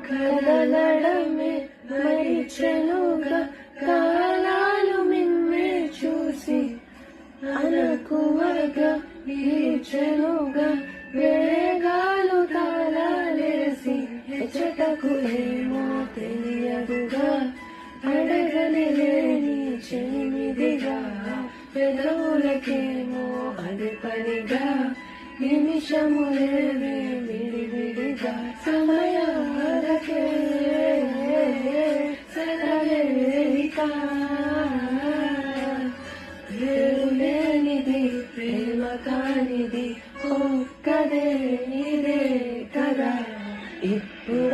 కదలడమే మరిచెనుగా కాలాలు మిన్నే చూసి అనకువగా నిలిచెనుగా వేగాలు తాళాలేసి ఎచ్చటకు ఏమో తెలియదుగా అడగని లేని చెలిమిదిగా పెదవులకేమో అది పనిగా నిమిషములేవే విడివిడిగా సమయాలకే సెలవేరికా వేరులేనిది ప్రేమ కానిది ఒక్కదే ఇదే కదా ఇప్పుడు